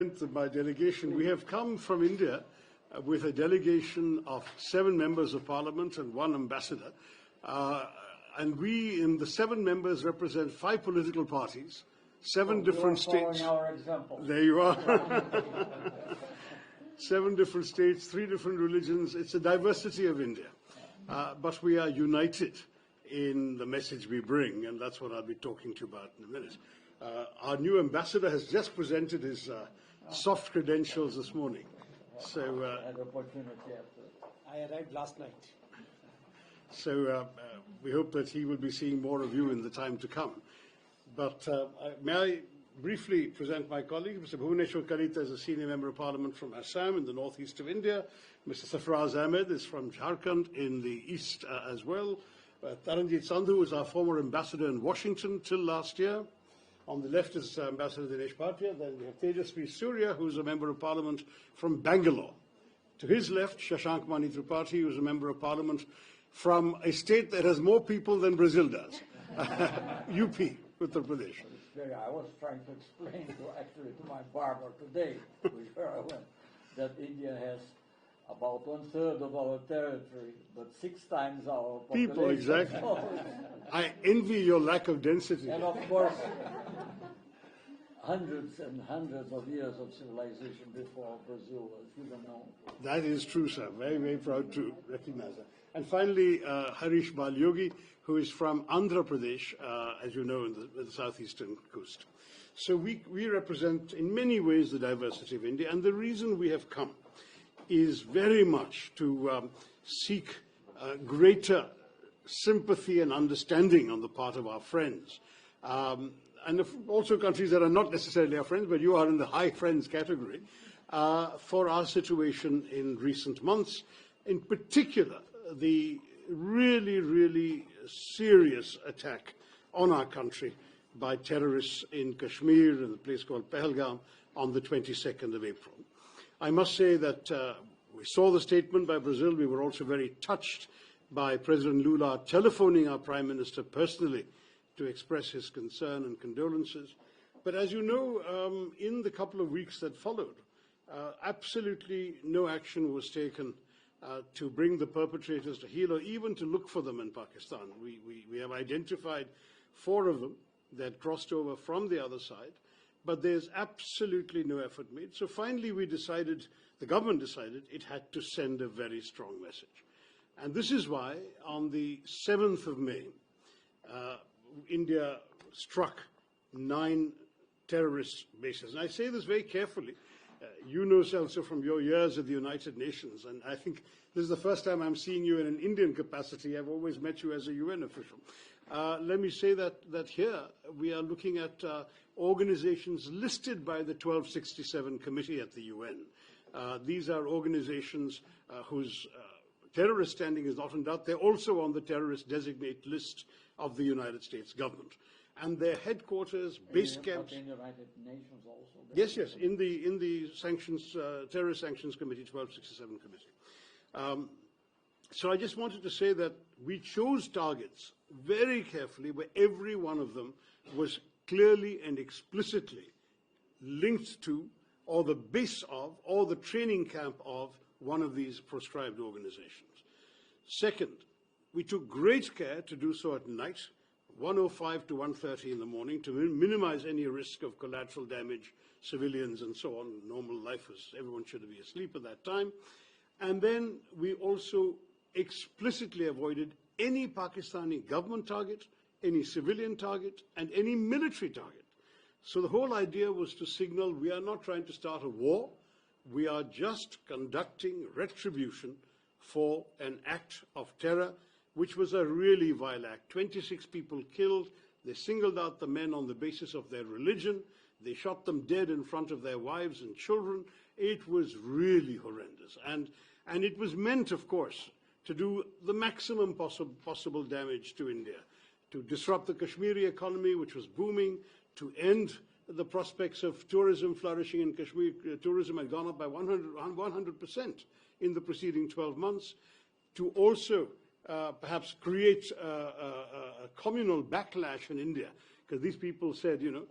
Of my delegation, we have come from India with a delegation of 7 members of parliament and 1 ambassador. And we, in the 7 members, represent 5 political parties, 7 different states. Our example. There you are. 7 different states, 3 different religions. It's a diversity of India. But we are united in the message we bring, and that's what I'll be talking to you about in a minute. Our new ambassador has just presented his soft credentials this morning. So I had opportunity after. I arrived last night. So we hope that he will be seeing more of you in the time to come. But may I briefly present my colleague, Mr. Bhuvaneshwar Kalita is a senior member of parliament from Assam in the northeast of India. Mr. Sarfaraz Ahmed is from Jharkhand in the east as well. Taranjit Sandhu is our former ambassador in Washington till last year. On the left is Ambassador Dinesh Bhatia. Then we have Tejasvi Surya, who is a member of parliament from Bangalore. To his left, Shashank Mani Tripathi, who is a member of parliament from a state that has more people than Brazil does, UP, Uttar Pradesh. I was trying to explain to my barber today, where I went, that India has about 1/3 of our territory, but 6 times our population. People, exactly. I envy your lack of density. And of course, hundreds and hundreds of years of civilization before Brazil was even known. That is true, sir. Very, very proud to recognize that. And finally, Harish Balyogi, who is from Andhra Pradesh, as you know, in the southeastern coast. So we represent, in many ways, the diversity of India. And the reason we have come is very much to seek greater sympathy and understanding on the part of our friends. And also countries that are not necessarily our friends, but you are in the high friends category, for our situation in recent months. In particular, the really, really serious attack on our country by terrorists in Kashmir, in a place called Pahalgam, on the 22nd of April. I must say that we saw the statement by Brazil. We were also very touched by President Lula telephoning our Prime Minister personally to express his concern and condolences. But as you know, in the couple of weeks that followed, absolutely no action was taken to bring the perpetrators to heel or even to look for them in Pakistan. We have identified 4 of them that crossed over from the other side, but there's absolutely no effort made. So finally we decided, the government decided, it had to send a very strong message. And this is why on the 7th of May, India struck 9 terrorist bases. And I say this very carefully. You know, Celso, from your years at the United Nations, and I think this is the first time I'm seeing you in an Indian capacity. I've always met you as a UN official. Let me say that here we are looking at organizations listed by the 1267 Committee at the UN. These are organizations whose terrorist standing is not in doubt. They're also on the terrorist designate list of the United States government. And their headquarters, base camps. In the United Nations also. Yes, in the sanctions, Terrorist Sanctions Committee, 1267 Committee. So I just wanted to say that we chose targets very carefully where every one of them was clearly and explicitly linked to, or the base of, or the training camp of one of these proscribed organizations. Second, we took great care to do so at night, 1:05 to 1:30 in the morning, to minimize any risk of collateral damage, civilians and so on. Normal life was, everyone should be asleep at that time. And then we also explicitly avoided any Pakistani government target, any civilian target, and any military target. So the whole idea was to signal we are not trying to start a war. We are just conducting retribution for an act of terror, which was a really vile act. 26 people killed. They singled out the men on the basis of their religion. They shot them dead in front of their wives and children. It was really horrendous. And it was meant, of course, to do the maximum possible damage to India, to disrupt the Kashmiri economy, which was booming, to end the prospects of tourism flourishing in Kashmir. Tourism had gone up by 100% in the preceding 12 months, to also perhaps create a communal backlash in India, because these people said, you know,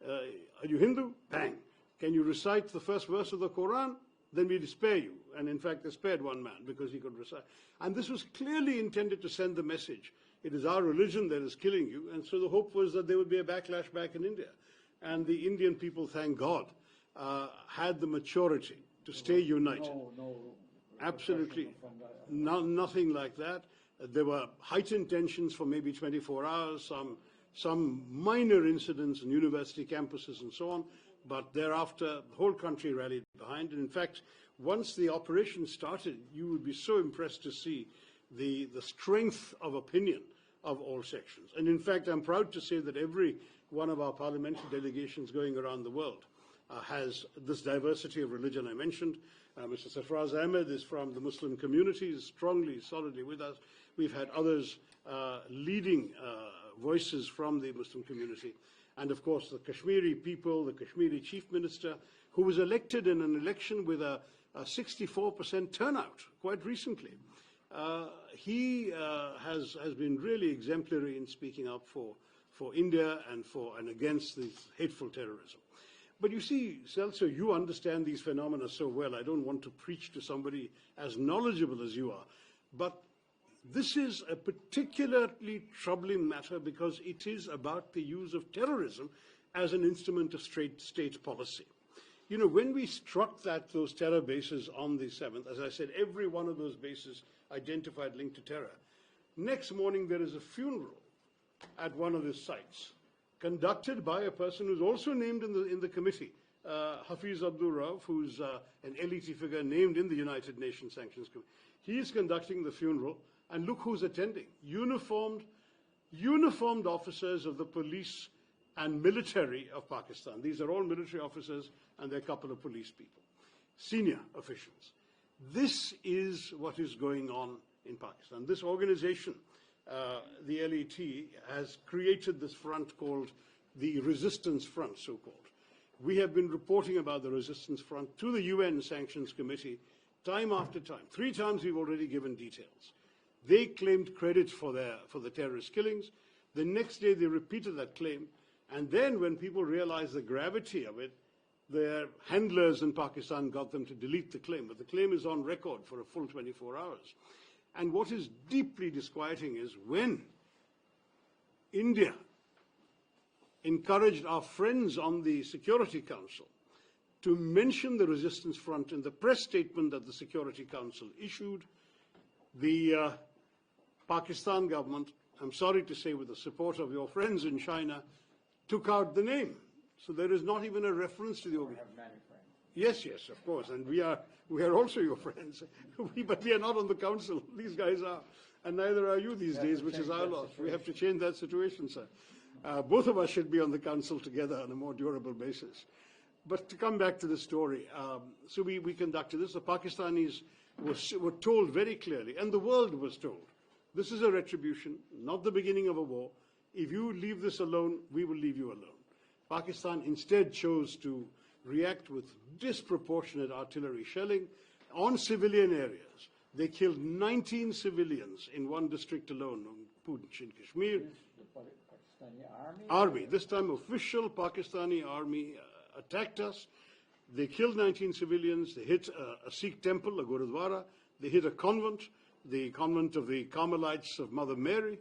are you Hindu? Bang. Can you recite the first verse of the Quran? Then we'd spare you. And in fact, they spared one man because he could recite. And this was clearly intended to send the message. It is our religion that is killing you. And so the hope was that there would be a backlash back in India. And the Indian people, thank God, had the maturity to stay united. Absolutely. Nothing like that. There were heightened tensions for maybe 24 hours, some minor incidents in university campuses and so on. But thereafter, the whole country rallied behind. And in fact, once the operation started, you would be so impressed to see the strength of opinion of all sections. And in fact, I'm proud to say that every one of our parliamentary delegations going around the world has this diversity of religion I mentioned. Mr. Sarfraz Ahmed is from the Muslim community, is strongly, solidly with us. We've had others leading voices from the Muslim community. And of course, the Kashmiri people, the Kashmiri chief minister, who was elected in an election with a 64% turnout quite recently. He has been really exemplary in speaking up for India and against this hateful terrorism. But you see, Celso, you understand these phenomena so well. I don't want to preach to somebody as knowledgeable as you are. But this is a particularly troubling matter because it is about the use of terrorism as an instrument of state policy. You know, when we struck those terror bases on the 7th, as I said, every one of those bases identified linked to terror. Next morning, there is a funeral at one of the sites, conducted by a person who's also named in the committee, Hafiz Abdul Rauf, who's an elite figure named in the United Nations Sanctions Committee. He is conducting the funeral, and look who's attending. Uniformed officers of the police and military of Pakistan. These are all military officers, and there are a couple of police people, senior officials. This is what is going on in Pakistan. This organization, the LET, has created this front called the Resistance Front, so-called. We have been reporting about the Resistance Front to the UN Sanctions Committee time after time. 3 times we've already given details. They claimed credit for the terrorist killings. The next day they repeated that claim. And then when people realized the gravity of it, their handlers in Pakistan got them to delete the claim. But the claim is on record for a full 24 hours. And what is deeply disquieting is when India encouraged our friends on the Security Council to mention the Resistance Front in the press statement that the Security Council issued, the Pakistan government, I'm sorry to say with the support of your friends in China, took out the name. So there is not even a reference to the organization. I have many friends. Yes, yes, of course, and we are also your friends. But we are not on the council. These guys are, and neither are you these days, which is our loss. We have to change that situation, sir. Both of us should be on the council together on a more durable basis. But to come back to the story, so we conducted this. The Pakistanis were told very clearly, and the world was told, this is a retribution, not the beginning of a war. If you leave this alone, we will leave you alone. Pakistan instead chose to react with disproportionate artillery shelling on civilian areas. They killed 19 civilians in one district alone, Poonch in Kashmir. The Pakistani Army. This time official Pakistani army attacked us. They killed 19 civilians. They hit a Sikh temple, a Gurudwara. They hit a convent, the convent of the Carmelites of Mother Mary.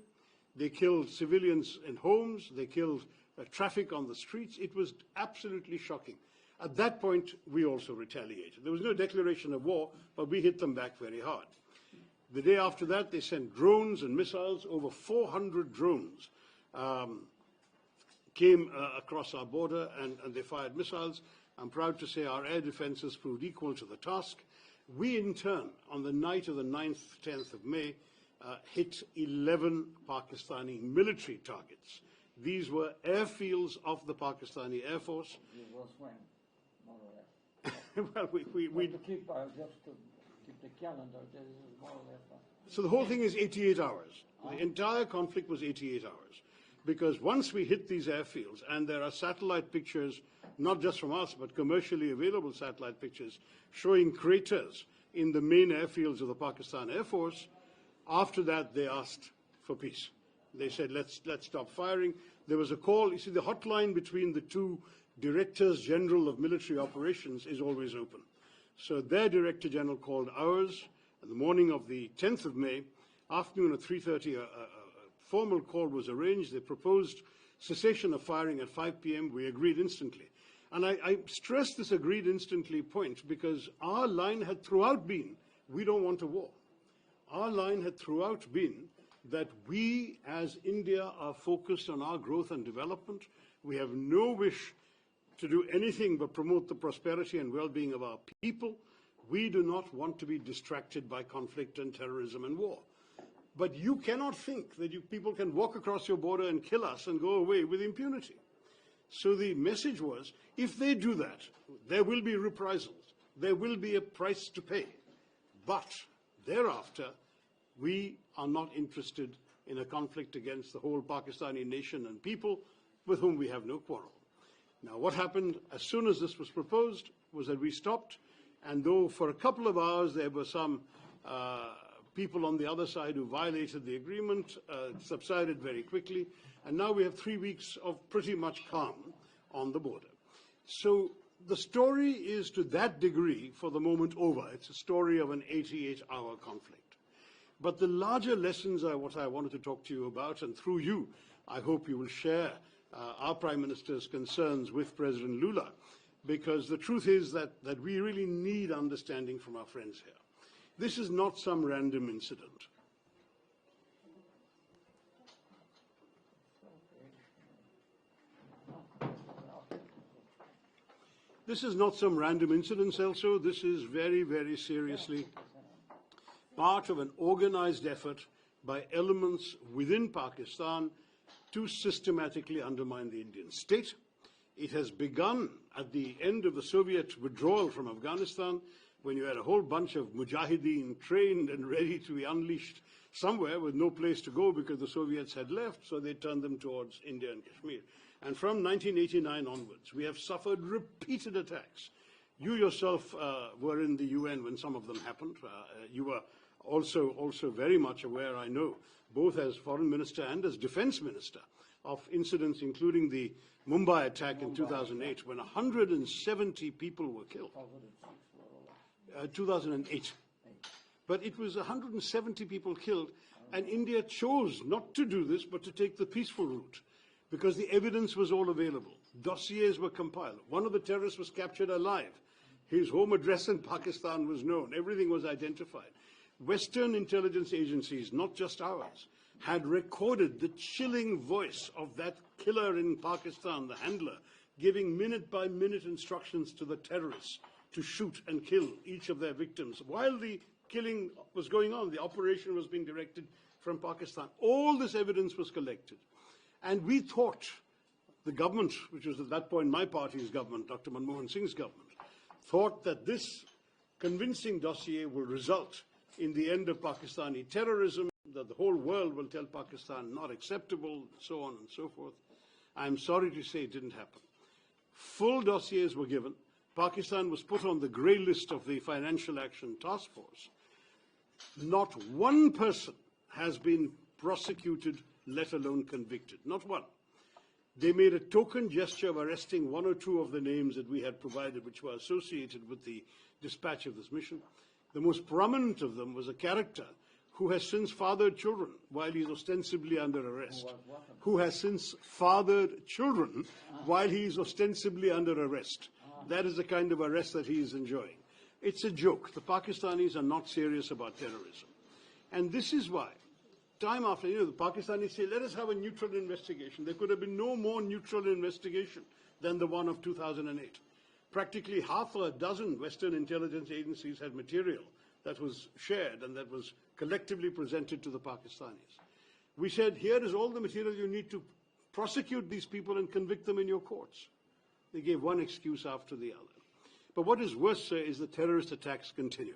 They killed civilians in homes. They killed traffic on the streets. It was absolutely shocking. At that point, we also retaliated. There was no declaration of war, but we hit them back very hard. The day after that, they sent drones and missiles. Over 400 drones came across our border, and they fired missiles. I'm proud to say our air defenses proved equal to the task. We, in turn, on the night of the 9th, 10th of May, hit 11 Pakistani military targets. These were airfields of the Pakistani Air Force. It was when, more or less. Well, just to keep the calendar, this is more or less. So the whole thing is 88 hours. The entire conflict was 88 hours. Because once we hit these airfields, and there are satellite pictures, not just from us, but commercially available satellite pictures, showing craters in the main airfields of the Pakistan Air Force, after that they asked for peace. They said, let's stop firing. There was a call. You see, the hotline between the two Directors General of Military Operations is always open. So their Director General called ours in the morning of the 10th of May, afternoon at 3:30, a formal call was arranged. They proposed cessation of firing at 5 p.m. We agreed instantly. And I stress this agreed instantly point because our line had throughout been, we don't want a war. Our line had throughout been that we as India are focused on our growth and development. We have no wish to do anything but promote the prosperity and well-being of our people. We do not want to be distracted by conflict and terrorism and war. But you cannot think that people can walk across your border and kill us and go away with impunity. So the message was, if they do that, there will be reprisals. There will be a price to pay. But thereafter, we are not interested in a conflict against the whole Pakistani nation and people with whom we have no quarrel. Now, what happened as soon as this was proposed was that we stopped, and though for a couple of hours there were some people on the other side who violated the agreement, subsided very quickly, and now we have 3 weeks of pretty much calm on the border. So the story is to that degree, for the moment, over. It's a story of an 88-hour conflict. But the larger lessons are what I wanted to talk to you about, and through you, I hope you will share our Prime Minister's concerns with President Lula, because the truth is that we really need understanding from our friends here. This is not some random incident. This is not some random incident, Celso. This is very, very seriously part of an organized effort by elements within Pakistan to systematically undermine the Indian state. It has begun at the end of the Soviet withdrawal from Afghanistan, when you had a whole bunch of mujahideen trained and ready to be unleashed somewhere with no place to go because the Soviets had left, so they turned them towards India and Kashmir. And from 1989 onwards, we have suffered repeated attacks. You yourself were in the UN when some of them happened. You were also very much aware, I know, both as Foreign Minister and as Defense Minister, of incidents including the Mumbai attack in 2008, when 170 people were killed. 2008. But it was 170 people killed, and India chose not to do this, but to take the peaceful route, because the evidence was all available. Dossiers were compiled. One of the terrorists was captured alive. His home address in Pakistan was known. Everything was identified. Western intelligence agencies, not just ours, had recorded the chilling voice of that killer in Pakistan, the handler, giving minute-by-minute instructions to the terrorists to shoot and kill each of their victims. While the killing was going on, the operation was being directed from Pakistan. All this evidence was collected. And we thought, the government, which was at that point my party's government, Dr. Manmohan Singh's government, thought that this convincing dossier will result in the end of Pakistani terrorism, that the whole world will tell Pakistan not acceptable, so on and so forth. I'm sorry to say it didn't happen. Full dossiers were given. Pakistan was put on the grey list of the Financial Action Task Force. Not one person has been prosecuted, let alone convicted. Not one. They made a token gesture of arresting one or two of the names that we had provided, which were associated with the dispatch of this mission. The most prominent of them was a character who has since fathered children while he is ostensibly under arrest. Who has since fathered children while he is ostensibly under arrest. That is the kind of arrest that he is enjoying. It's a joke. The Pakistanis are not serious about terrorism. And this is why, time after, the Pakistanis say, let us have a neutral investigation. There could have been no more neutral investigation than the one of 2008. Practically half a dozen Western intelligence agencies had material that was shared and that was collectively presented to the Pakistanis. We said, here is all the material you need to prosecute these people and convict them in your courts. They gave one excuse after the other. But what is worse, sir, is the terrorist attacks continued.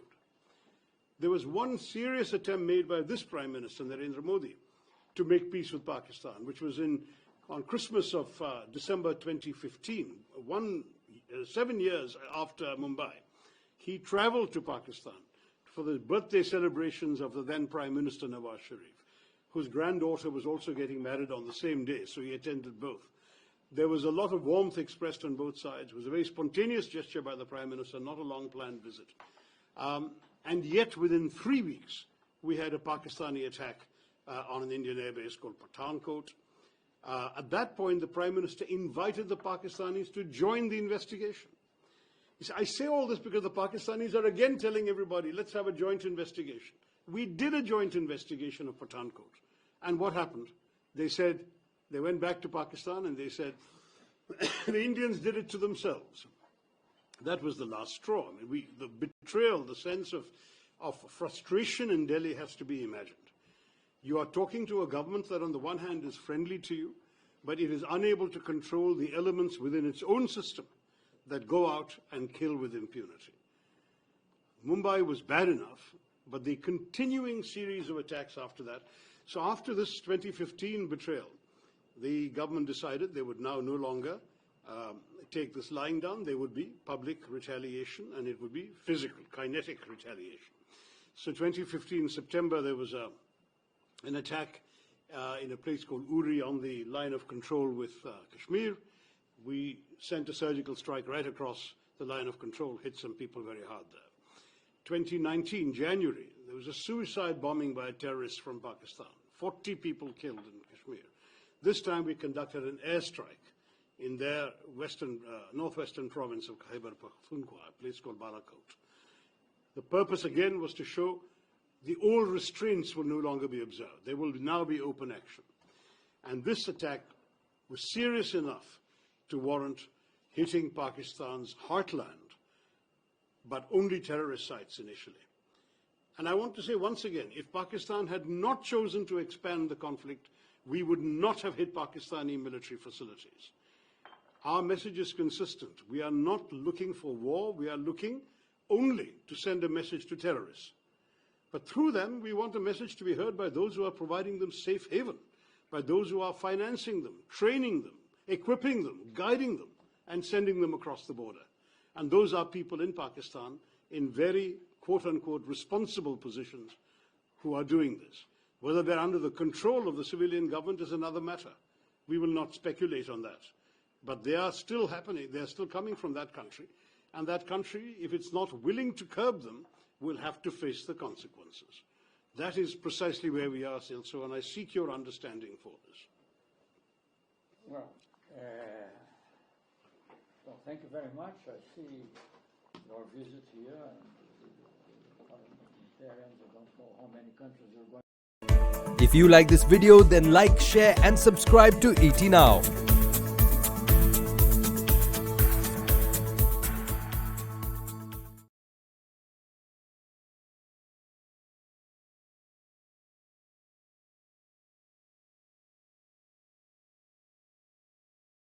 There was one serious attempt made by this Prime Minister, Narendra Modi, to make peace with Pakistan, which was on Christmas of December 2015, 7 years after Mumbai. He traveled to Pakistan for the birthday celebrations of the then Prime Minister Nawaz Sharif, whose granddaughter was also getting married on the same day, so he attended both. There was a lot of warmth expressed on both sides. It was a very spontaneous gesture by the Prime Minister, not a long-planned visit. And yet, within 3 weeks, we had a Pakistani attack on an Indian airbase called Pathankot. At that point, the Prime Minister invited the Pakistanis to join the investigation. I say all this because the Pakistanis are again telling everybody, let's have a joint investigation. We did a joint investigation of Pathankot. And what happened? They said, they went back to Pakistan and they said, the Indians did it to themselves. That was the last straw. I mean, the betrayal, the sense of frustration in Delhi has to be imagined. You are talking to a government that on the one hand is friendly to you, but it is unable to control the elements within its own system that go out and kill with impunity. Mumbai was bad enough, but the continuing series of attacks after that. So after this 2015 betrayal, the government decided they would now no longer take this lying down. There would be public retaliation, and it would be physical, kinetic retaliation. So 2015 September, there was an attack in a place called Uri on the line of control with Kashmir. We sent a surgical strike right across the line of control, hit some people very hard there. 2019, January, there was a suicide bombing by a terrorist from Pakistan. 40 people killed in Kashmir. This time we conducted an airstrike in their northwestern province of Khyber Pakhtunkhwa, a place called Balakot. The purpose again was to show the old restraints will no longer be observed. There will now be open action. And this attack was serious enough to warrant hitting Pakistan's heartland, but only terrorist sites initially. And I want to say once again, if Pakistan had not chosen to expand the conflict, we would not have hit Pakistani military facilities. Our message is consistent. We are not looking for war. We are looking only to send a message to terrorists. But through them, we want a message to be heard by those who are providing them safe haven, by those who are financing them, training them, equipping them, guiding them, and sending them across the border. And those are people in Pakistan in very, quote-unquote, responsible positions who are doing this. Whether they're under the control of the civilian government is another matter. We will not speculate on that. But they are still happening. They are still coming from that country. And that country, if it's not willing to curb them, will have to face the consequences. That is precisely where we are, Celso, and I seek your understanding for this. Well, thank you very much. I see your visit here, and parliamentarians, I don't know how many countries you're going. If you like this video, then like, share and subscribe to ET Now.